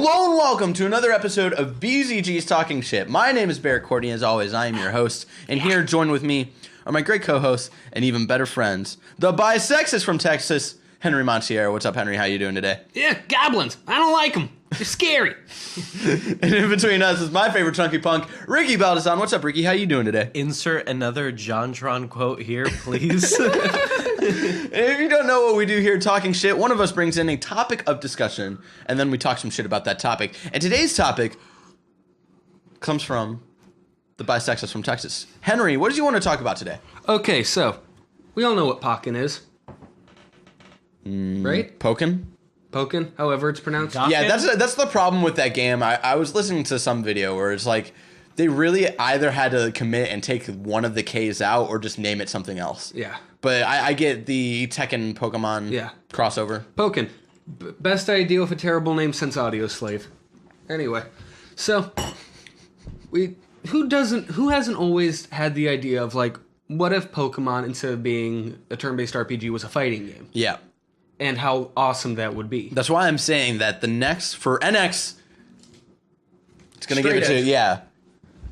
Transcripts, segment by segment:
Hello and welcome to another episode of BZG's Talking Shit. My name is Barrett Courtney, as always. I am your host, and here joined with me are my great co-hosts and even better friends, the bisexist from Texas, Henry Montiero. What's up, Henry? How you doing today? Yeah, goblins. I don't like them. They're scary. And in between us is my favorite chunky punk, Ricky Baldasson. What's up, Ricky? How you doing today? Insert another JonTron quote here, please. And if you don't know what we do here Talking Shit, one of us brings in a topic of discussion, and then we talk some shit about that topic. And today's topic comes from the bisexist from Texas. Henry, what did you want to talk about today? Okay, so we all know what Pokken is. Right? Pokken? Pokken, however it's pronounced. Yeah, that's the problem with that game. I was listening to some video where it's like they really either had to commit and take one of the K's out or just name it something else. Yeah. But I get the Tekken Pokemon crossover. Pokken. Best idea with a terrible name since Audio Slave. Anyway, so who hasn't always had the idea of like, what if Pokemon, instead of being a turn-based RPG, was a fighting game? Yeah. And how awesome that would be. That's why I'm saying that the next, for NX, it's going to give it to you. Yeah.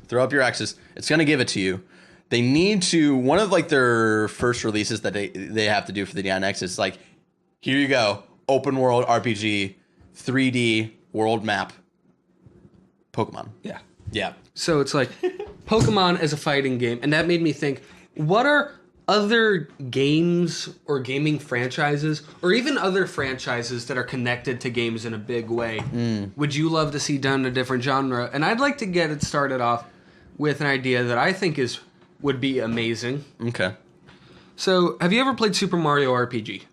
Throw up your X's. It's going to give it to you. They need to, one of like their first releases that they have to do for the NX is like, here you go, open world RPG, 3D world map, Pokemon. Yeah. Yeah. So it's like Pokemon as a fighting game. And that made me think, what are other games or gaming franchises or even other franchises that are connected to games in a big way would you love to see done in a different genre? And I'd like to get it started off with an idea that I think would be amazing. Okay. So, have you ever played Super Mario RPG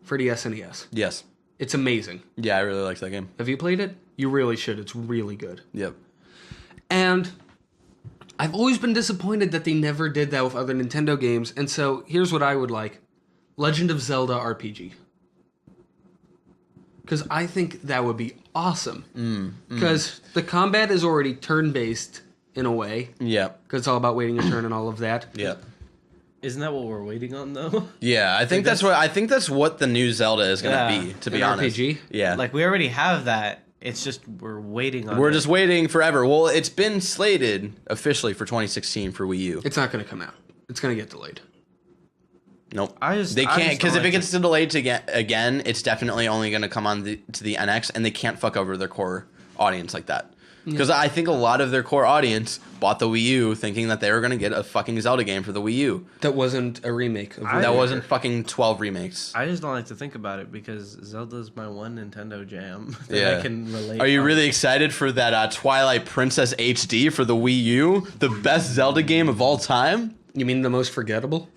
for the SNES? Yes. It's amazing. Yeah, I really like that game. Have you played it? You really should. It's really good. Yep. And I've always been disappointed that they never did that with other Nintendo games. And so here's what I would like. Legend of Zelda RPG. Because I think that would be awesome. Because the combat is already turn-based in a way. Yeah. Because it's all about waiting a turn and all of that. Yeah. Isn't that what we're waiting on, though? Yeah, I think that's what the new Zelda is going to be, to be honest. RPG? Yeah. Like, we already have that. It's just we're waiting on We're just waiting forever. Well, it's been slated officially for 2016 for Wii U. It's not going to come out. It's going to get delayed. Nope. They can't, because if it gets delayed again, it's definitely only going to come on to the NX, and they can't fuck over their core audience like that. Because I think a lot of their core audience bought the Wii U thinking that they were going to get a fucking Zelda game for the Wii U. That wasn't a remake. That wasn't fucking 12 remakes. I just don't like to think about it because Zelda's my one Nintendo jam that I can relate. Are you really excited for that Twilight Princess HD for the Wii U? The best Zelda game of all time? You mean the most forgettable?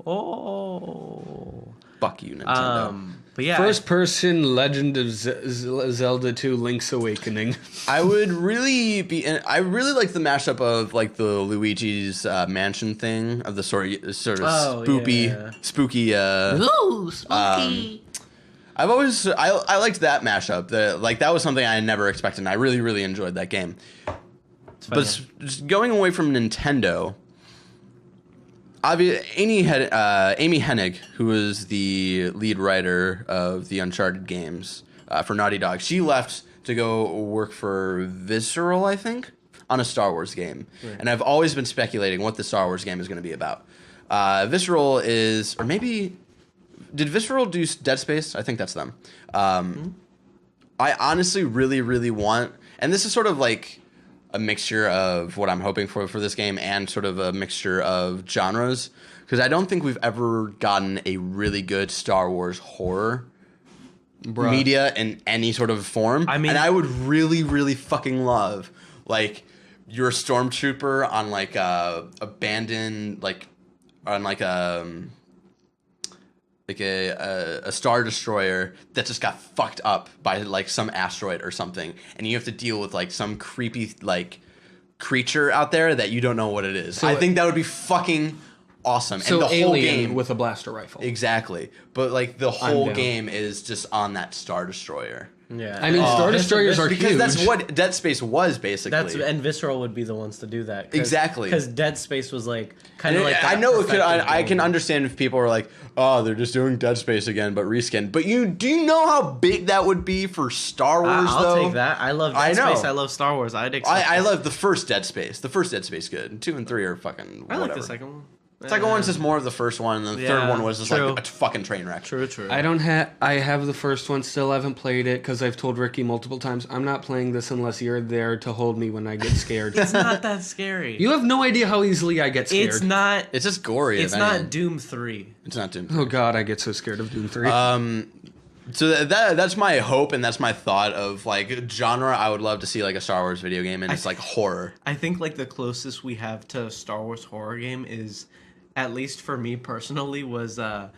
Oh. Fuck you, Nintendo. But yeah, First person Legend of Zelda 2 Link's Awakening. I really like the mashup of like the Luigi's Mansion thing of the sort of spooky. Ooh, spooky. I liked that mashup. That was something I never expected. And I really enjoyed that game. But just going away from Nintendo, Amy Hennig, who is the lead writer of the Uncharted games for Naughty Dog, she left to go work for Visceral, I think, on a Star Wars game. Right. And I've always been speculating what the Star Wars game is going to be about. Visceral is, or maybe, did Visceral do Dead Space? I think that's them. I honestly really want, and this is sort of like a mixture of what I'm hoping for this game and sort of a mixture of genres, because I don't think we've ever gotten a really good Star Wars horror media in any sort of form. I mean, and I would really fucking love, like, you're a stormtrooper on like a abandoned, like on like a Star Destroyer that just got fucked up by like some asteroid or something, and you have to deal with like some creepy like creature out there that you don't know what it is. So I think that would be fucking awesome. So and the whole game with a blaster rifle. Exactly. But like the whole game is just on that Star Destroyer. Yeah. I mean, Star Destroyers are because huge. that's what Dead Space was basically. And Visceral would be the ones to do that. Exactly. Because Dead Space was like kind of like. I that know it could. perfected I can game. understand if people are like, "Oh, they're just doing Dead Space again, but reskin." But do you know how big that would be for Star Wars? I'll though? take that. I love I Dead know. Space. I love Star Wars. I'd accept. I it. love the first Dead Space. The first Dead Space good. 2 and 3 are fucking. I like whatever. the second one. The second one's just more of the first one, and the third Yeah, one was just true. like a fucking train wreck. True. I have the first one, still haven't played it because I've told Ricky multiple times, I'm not playing this unless you're there to hold me when I get scared. It's not that scary. You have no idea how easily I get scared. It's not. It's just gory. It's if not anything. Doom 3. It's not Doom. Oh god, I get so scared of Doom 3. So that's my hope and that's my thought of like genre. I would love to see like a Star Wars video game and it's like horror. I think like the closest we have to a Star Wars horror game is, at least for me personally, was blah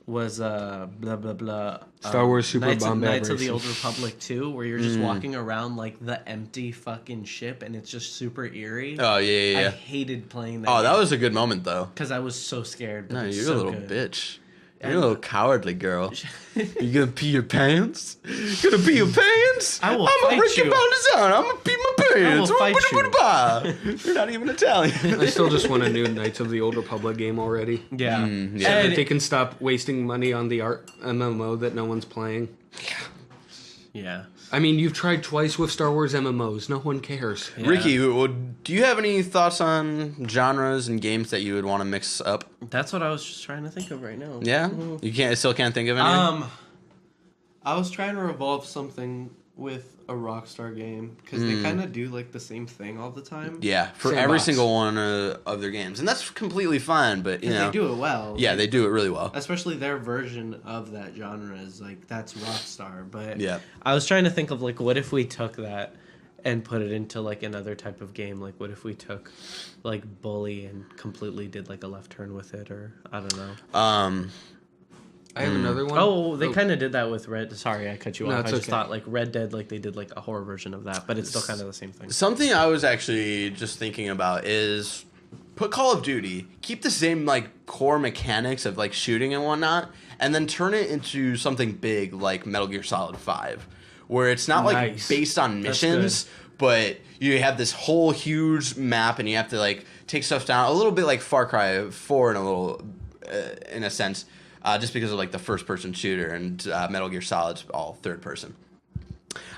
blah blah. Star Wars Super Knights, Bomb Knights of the Racing. Old Republic 2, where you're just walking around like the empty fucking ship and it's just super eerie. Oh yeah. I hated playing that. Oh, that was a good moment though. because I was so scared. But No, it's you're so a little good. bitch. You're a little cowardly girl. You gonna pee your pants? You gonna pee your pants? I will I'm fight a Ricky you. Baldassare. I'm gonna pee my pants. will fight you. You're not even Italian. I still just want a new Knights of the Old Republic game already. Yeah. yeah. So that And- they can stop wasting money on the art MMO that no one's playing. yeah. I mean, you've tried twice with Star Wars MMOs. No one cares. Yeah. Ricky, do you have any thoughts on genres and games that you would want to mix up? That's what I was just trying to think of right now. Yeah, you still can't think of any. I was trying to revolve something with a Rockstar game because they kind of do like the same thing all the time. Yeah, for Sandbox. every single one of their games, and that's completely fine. But you know, They do it well. yeah, they do it really well. Especially their version of that genre is like that's Rockstar. But Yeah. I was trying to think of like what if we took that and put it into like another type of game. Like what if we took like Bully and completely did like a left turn with it, or I don't know. I have another one. Oh, they kind of did that with Red. Sorry, I cut you No, off. I it's just okay. thought like Red Dead, like they did like a horror version of that, but it's still kind of the same thing. Something I was actually just thinking about is put Call of Duty, keep the same like core mechanics of like shooting and whatnot, and then turn it into something big like Metal Gear Solid 5, where it's not like Nice. based on That's missions, but you have this whole huge map and you have to like take stuff down a little bit like Far Cry 4 in a little in a sense. Just because of like the first person shooter and Metal Gear Solid's all third person.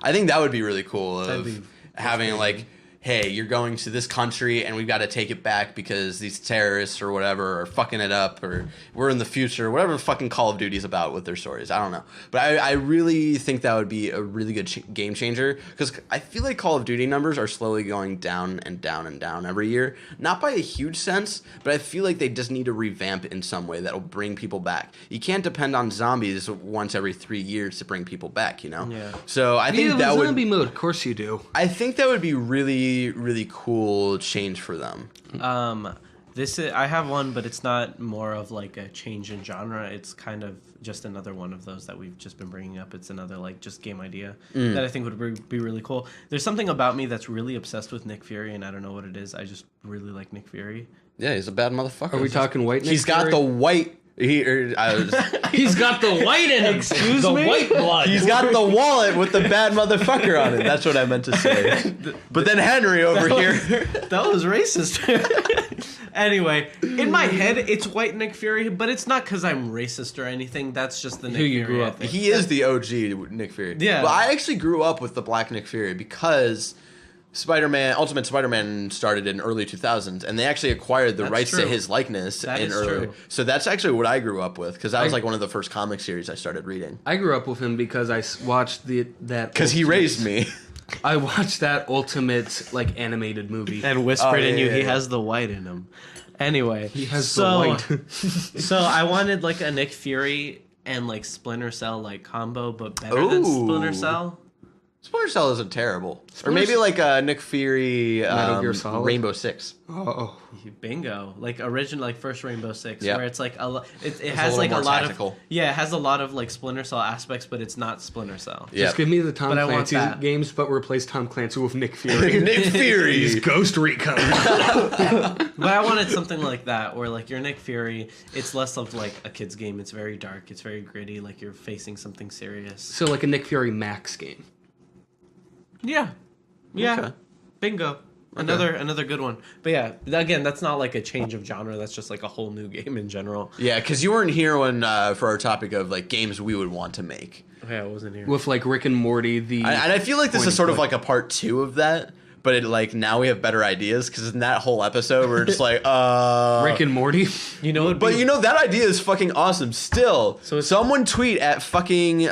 I think that would be really cool of having like, hey, you're going to this country and we've got to take it back because these terrorists or whatever are fucking it up, or we're in the future, whatever fucking Call of Duty's about with their stories. I don't know. But I really think that would be a really good game changer because I feel like Call of Duty numbers are slowly going down and down and down every year. Not by a huge sense, but I feel like they just need to revamp it in some way that'll bring people back. You can't depend on zombies once every 3 years to bring people back, you know? Yeah. So I think You have that a would... zombie mode. Of course you do. I think that would be really cool change for them. I have one, but it's not more of like a change in genre. It's kind of just another one of those that we've just been bringing up. It's another like just game idea that I think would be really cool. There's something about me that's really obsessed with Nick Fury, and I don't know what it is. I just really like Nick Fury. Yeah, he's a bad motherfucker. Are we talking white Nick He's got Fury? the white... He's got the white in him. Excuse me? White blood. He's got the wallet with the bad motherfucker on it. That's what I meant to say. But then Henry over here... That was racist. Anyway, in my head, it's white Nick Fury, but it's not because I'm racist or anything. That's just the Nick Who you Fury grew I up think. He is the OG Nick Fury. Yeah. But I actually grew up with the black Nick Fury because Ultimate Spider-Man started in early 2000s, and they actually acquired the That's rights to true. his likeness That in is early. true. So that's actually what I grew up with because that was like one of the first comic series I started reading. I grew up with him because I watched that. Because he raised me. I watched that Ultimate like animated movie. And whispered in you, yeah, he yeah. has the white in him. Anyway, He has the white. So I wanted like a Nick Fury and like Splinter Cell like combo, but better than Ooh. Splinter Cell. Splinter Cell isn't terrible. Or Splinter maybe like Nick Fury Metal Gear Solid? Rainbow Six. Oh. Bingo, like original, like first Rainbow Six, Yeah. where it's like it It's has a like a little more lot tactical. of it has a lot of like Splinter Cell aspects, but it's not Splinter Cell. Yeah. Just give me the Tom But I want Clancy that. games, but replace Tom Clancy with Nick Fury. Nick Fury. He's Ghost Recon. But I wanted something like that, where like you're Nick Fury. It's less of like a kid's game. It's very dark. It's very gritty. Like you're facing something serious. So like a Nick Fury Max game. Yeah, yeah, Okay. bingo. Another good one. But yeah, again, that's not like a change of genre. That's just like a whole new game in general. Yeah, because you weren't here when for our topic of like games we would want to make. Okay, I wasn't here. With like Rick and Morty, And I feel like this Point is sort and of like a part 2 of that. But it like now we have better ideas because in that whole episode we're just like Rick and Morty. You know, But you know that idea is fucking awesome. Still, So it's- someone tweet at fucking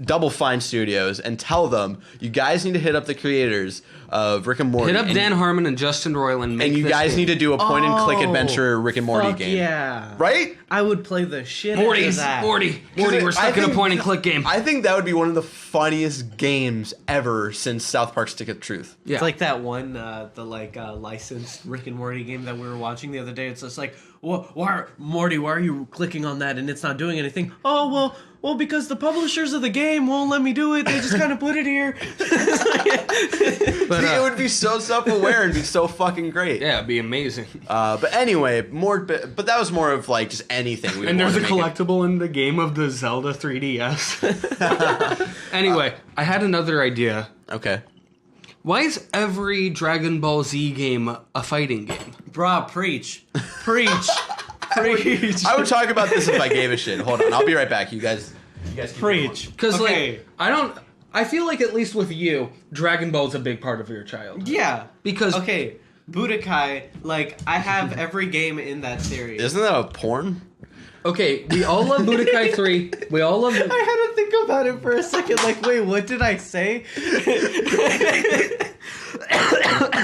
Double Fine Studios and tell them you guys need to hit up the creators of Rick and Morty. Hit up and, Dan Harmon and Justin Roiland. Make and you this guys game. need to do a point and click Oh, adventure Rick and Morty fuck game. yeah, Right? I would play the shit out of Morty's that. Morty. I We're stuck in a think- point and click game. I think that would be one of the funniest games ever since South Park Stick of Truth. Yeah. It's like that one, the licensed Rick and Morty game that we were watching the other day. It's just like, why are you clicking on that and it's not doing anything? Oh, well, because the publishers of the game won't let me do it. They just kind of put it here. But, See, it would be so self-aware and be so fucking great. yeah, it'd be amazing. But anyway, but that was more of like just anything. We And there's a wanted to make it. collectible in the game of the Zelda 3DS. Anyway, I had another idea. Okay. Why is every Dragon Ball Z game a fighting game? Bruh, preach. Preach. Preach. I would talk about this if I gave a shit. Hold on, I'll be right back. You guys keep Preach. Because Okay. like I feel like at least with you, Dragon Ball is a big part of your childhood. Yeah. Because Okay, Budokai, like, I have every game in that series. Isn't that a porn? okay, we all love Budokai 3. We all love I had to think about it for a second. Like, wait, what did I say?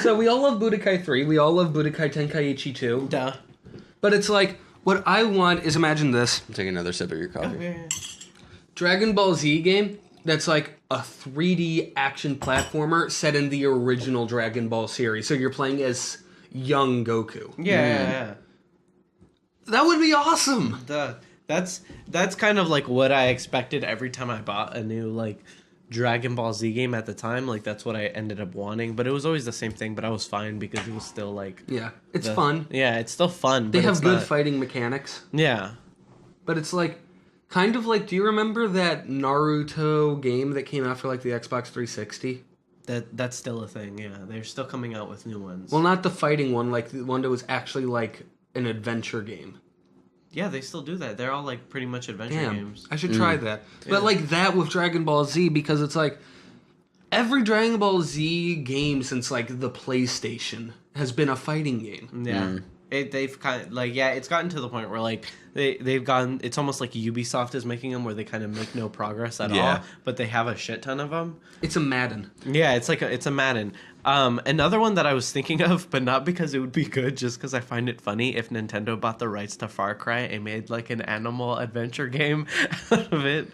So we all love Budokai 3. We all love Budokai Tenkaichi 2. Duh. But it's like what I want is imagine this. Take another sip of your coffee. Okay. Dragon Ball Z game that's like a 3D action platformer set in the original Dragon Ball series. So you're playing as young Goku. Yeah. That would be awesome. Duh. That's kind of like what I expected every time I bought a new like Dragon Ball Z game at the time. Like that's what I ended up wanting. But it was always the same thing. But I was fine because it was still like Yeah, it's fun. Yeah, it's still fun. They but have it's good not- fighting mechanics. Yeah. But it's like kind of like, do you remember that Naruto game that came out for like the Xbox 360? That's still a thing. Yeah, they're still coming out with new ones. Well, not the fighting one, like the one that was actually like an adventure game. Yeah, they still do that. They're all like pretty much adventure Damn, games. I should try that. But like that with Dragon Ball Z, because it's like every Dragon Ball Z game since like the PlayStation has been a fighting game. Yeah. They've kind of like it's gotten to the point where like they've gotten, it's almost like Ubisoft is making them where they kind of make no progress at Yeah. all, but they have a shit ton of them. It's a Madden. Yeah, it's like it's a Madden. Another one that I was thinking of, but not because it would be good, just because I find it funny. If Nintendo bought the rights to Far Cry and made like an animal adventure game out of it.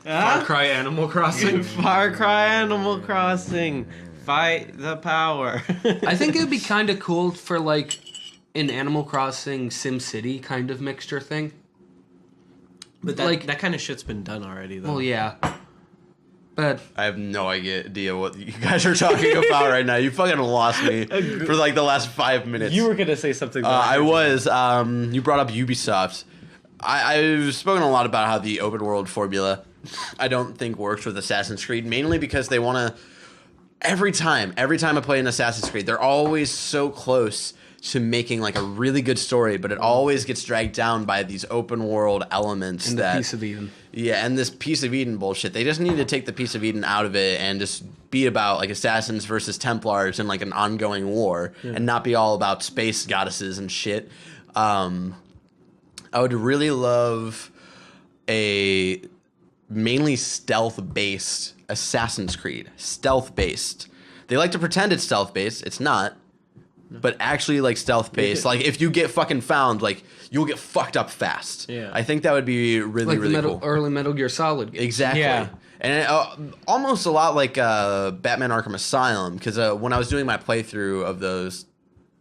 Far Cry Animal Crossing. Far Cry Animal Crossing, fight the power. I think it would be kind of cool for like an Animal Crossing SimCity kind of mixture thing. But that, like- that kind of shit's been done already, though. Well, yeah. But I have no idea what you guys are talking about right now. You fucking lost me for like the last 5 minutes. You were gonna say something. I was. You brought up Ubisoft. I've spoken a lot about how the open world formula I don't think works with Assassin's Creed, mainly because they want to. Every time I play an Assassin's Creed, they're always so close to making like a really good story, but it always gets dragged down by these open world elements in the Piece of Eden. Yeah, and this Piece of Eden bullshit. They just need to take the Piece of Eden out of it and just be about like assassins versus Templars and like an ongoing war, and not be all about space goddesses and shit. I would really love a mainly stealth-based Assassin's Creed. Stealth-based. They like to pretend it's stealth-based. It's not. but actually like stealth based. Like if you get fucking found, like you'll get fucked up fast. Yeah. I think that would be really Like really the cool. early Metal Gear Solid games. Exactly. Yeah. And almost a lot like Batman Arkham Asylum, because when I was doing my playthrough of those,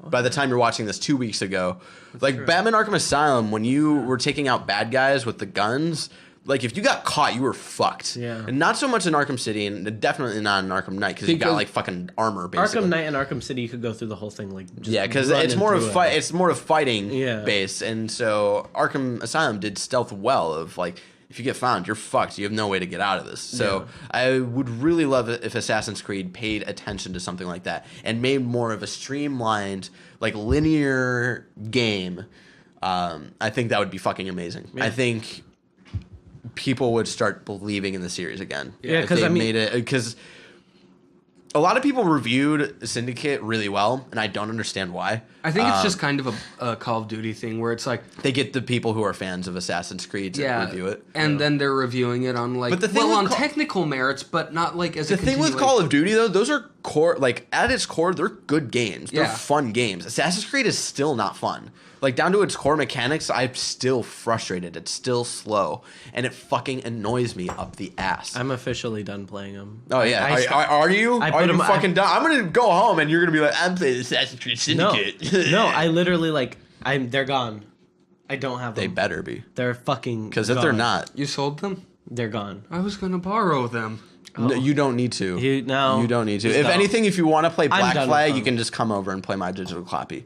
by the time you're watching this 2 weeks ago, like Batman Arkham Asylum, when you were taking out bad guys with the guns, like if you got caught, you were fucked. Yeah. And not so much in Arkham City, and definitely not in Arkham Knight, because you got Because like fucking armor. Basically. Arkham Knight and Arkham City, you could go through the whole thing like. Just Yeah, because running it's more of through fight. it. It's more of fighting Yeah. based, and so Arkham Asylum did stealth well. Of like, if you get found, you're fucked. You have no way to get out of this. So I would really love it if Assassin's Creed paid attention to something like that and made more of a streamlined, like linear game. I think that would be fucking amazing. Yeah. I think people would start believing in the series again. Yeah, if 'cause they I mean- made it because. A lot of people reviewed Syndicate really well, and I don't understand why. I think it's just kind of a Call of Duty thing where it's like, They get the people who are fans of Assassin's Creed to review it. and then they're reviewing it on like, But the thing well, with on technical merits, but not like as The a thing with continuation. Call of Duty, though, those are core, like, at its core, they're good games. They're Yeah. fun games. Assassin's Creed is still not fun. Like, down to its core mechanics, I'm still frustrated. It's still slow. And it fucking annoys me up the ass. I'm officially done playing them. Oh, yeah. Are you? I Are put you 'em- fucking done? I'm going to go home, and you're going to be like, I'm playing Assassin's Creed No, Syndicate. no, I literally like they're gone. I don't have them. They better be. They're fucking. Because if they're gone. not, You sold them? they're gone. I was gonna borrow them. no, you don't need to. You don't need to. Just If don't. anything, if you want to play Black done with Flag, them. you can just come over and play my digital copy.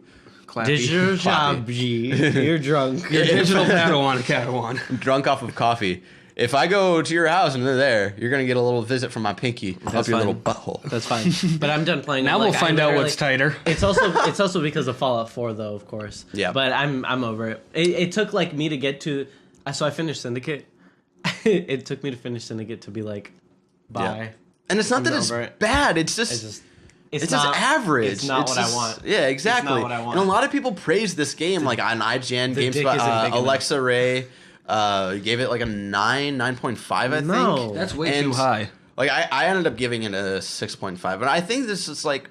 Clappy. Digital job, G. You're drunk. Your digital Padawan. Drunk off of coffee. If I go to your house and they're there, you're gonna get a little visit from my pinky up your fine. little butthole. That's fine. But I'm done playing. Now them. we'll Like, I find out literally- what's tighter. It's also because of Fallout 4 though, of course. Yeah. But I'm over it. It took like me to get to. So I finished Syndicate. It took me to finish Syndicate to be like, bye. Yeah. And it's not I'm that it's over it. bad. It's just. It's just. It's not, just average. It's not what just- I want. Yeah, exactly. what I want. And a lot of people praise this game, like on IGN, the dick GameSpot, isn't big enough. Alexa Ray gave it like a 9.5, I think. No. That's way And, too high. Like I ended up giving it a 6.5, but I think this is like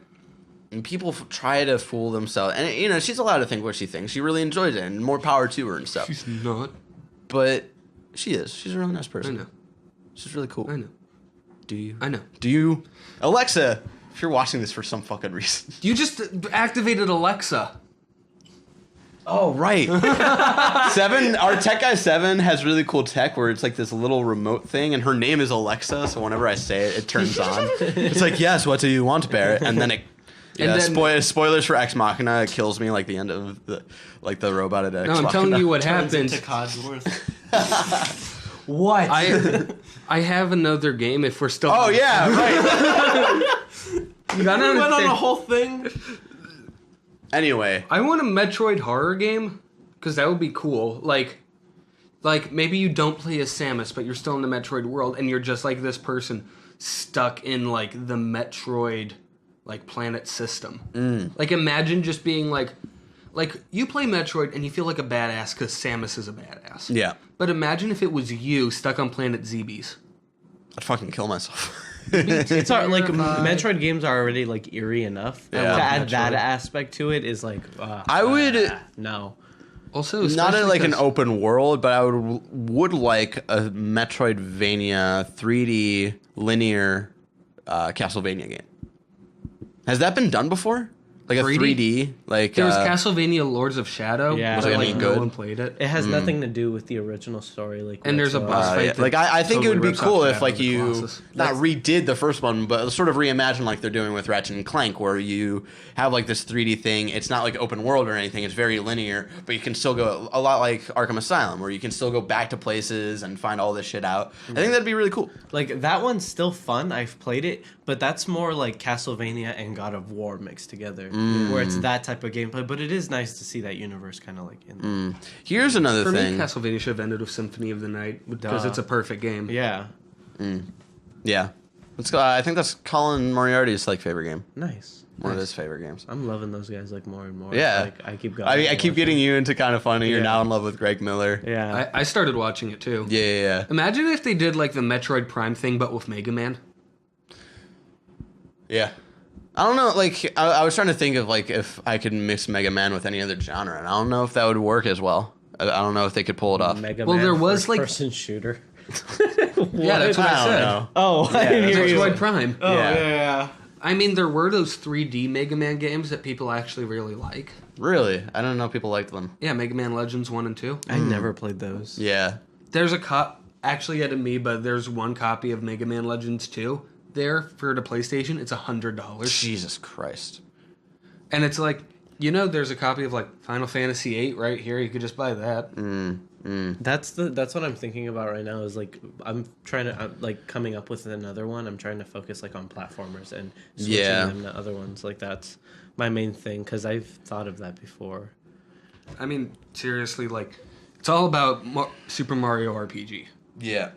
people try to fool themselves, and you know she's allowed to think what she thinks. She really enjoys it, and more power to her and stuff. She's not. But she is. She's a really nice I person. know. She's really cool. I know. Do you? I know. Do you, Alexa? If you're watching this for some fucking reason. You just activated Alexa. Oh right. Seven. Our tech guy Seven has really cool tech where it's like this little remote thing, and her name is Alexa. So whenever I say it, it turns on. It's like, yes, what do you want, Barrett? And then it. Yeah, And then- spoilers for Ex Machina. It kills me like the end of the robot at Ex No, Machina. I'm telling you what Turns happened. into Codsworth. What? I have another game if we're still. Oh yeah, right. You gotta We went on understand. a whole thing. Anyway, I want a Metroid horror game because that would be cool. Like maybe you don't play as Samus, but you're still in the Metroid world, and you're just like this person stuck in like the Metroid like planet system. Like imagine just being like you play Metroid and you feel like a badass because Samus is a badass. yeah, But imagine if it was you stuck on planet Zebes. I'd fucking kill myself. It's like Metroid games are already like eerie enough. Yeah. To add Metroid. that aspect to it is like. I would. No. Also, Not especially like an 'cause- open world, but I would like a Metroidvania 3D linear Castlevania game. Has that been done before? Like a 3D? 3D? Like There was Castlevania Lords of Shadow. Yeah. but Was it like any no good? one played it. It has nothing to do with the original story. Like, And there's a whatsoever. boss fight. yeah. that Like I think it would totally be rips cool off if Shadow like of the you Colossus. not redid the first one, but sort of reimagine like they're doing with Ratchet and Clank, where you have like this 3D thing. It's not like open world or anything. It's very linear, but you can still go a lot like Arkham Asylum, where you can still go back to places and find all this shit out. I think that'd be really cool. Like that one's still fun. I've played it, but that's more like Castlevania and God of War mixed together, where it's that type of gameplay. But it is nice to see that universe kind of like in there. Here's another For thing. me, Castlevania should have ended with Symphony of the Night because Duh. it's a perfect game. Yeah, Yeah, let's go. I think that's Colin Moriarty's like favorite game. nice. One of his favorite games. I'm loving those guys like more and more. Yeah. Like I keep going. I keep getting you into Kind of Funny. You're Yeah. now in love with Greg Miller. Yeah. I started watching it too. Yeah. Imagine if they did like the Metroid Prime thing, but with Mega Man. Yeah. I don't know. Like I was trying to think of like if I could mix Mega Man with any other genre, and I don't know if that would work as well. I don't know if they could pull it off. Mega Well, Man there was, like- person shooter. Yeah, that's what I I don't said. know. Oh, I didn't hear you. Metroid Prime. Oh, Yeah. yeah. I mean, there were those 3D Mega Man games that people actually really like. Really, I don't know if people liked them. Yeah, Mega Man Legends 1 and 2. I never played those. Yeah. There's a actually at Amoeba, there's one copy of Mega Man Legends 2 there for the PlayStation. It's $100. Jesus Christ. And it's like, you know, there's a copy of like Final Fantasy 8 right here. You could just buy that. That's what I'm thinking about right now. Is like I'm trying to like coming up with another one. I'm trying to focus like on platformers and switching them to other ones. Like that's my main thing because I've thought of that before. I mean, seriously, like, it's all about Super Mario RPG. Yeah.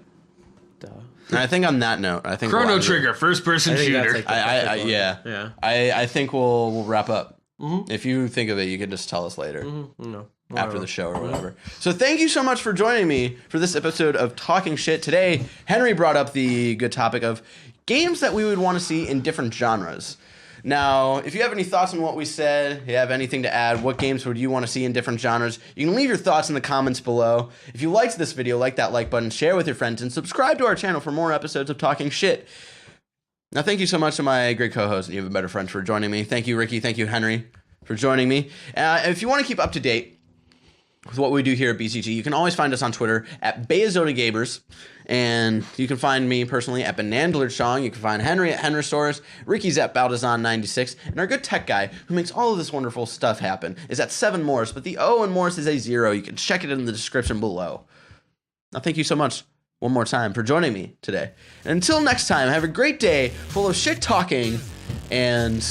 Duh. And I think on that note, I think Chrono we'll end it. Trigger, first-person I think that's, shooter. like, the perfect one. Yeah. Yeah. I think we'll wrap up. If you think of it, you can just tell us later. No. After the show or whatever. So thank you so much for joining me for this episode of Talking Shit. Today, Henry brought up the good topic of games that we would want to see in different genres. Now, if you have any thoughts on what we said, you have anything to add, what games would you want to see in different genres, you can leave your thoughts in the comments below. If you liked this video, like that like button, share with your friends, and subscribe to our channel for more episodes of Talking Shit. Now, thank you so much to my great co-host and Even Better Friends for joining me. Thank you, Ricky. Thank you, Henry, for joining me. If you want to keep up to date with what we do here at BCG, you can always find us on Twitter at baiazonagamers, and you can find me personally at Banandlerchong. You can find Henry at Henrysaurus, Ricky's at Baldazon96, and our good tech guy who makes all of this wonderful stuff happen is at 7 Morse, but the O in Morse is a 0. You can check it in the description below. Now, thank you so much one more time for joining me today. And until next time, have a great day full of shit talking and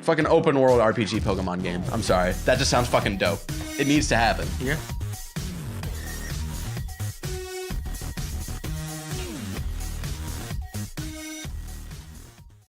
fucking open world RPG Pokemon game. I'm sorry. That just sounds fucking dope. It needs to happen. Yeah.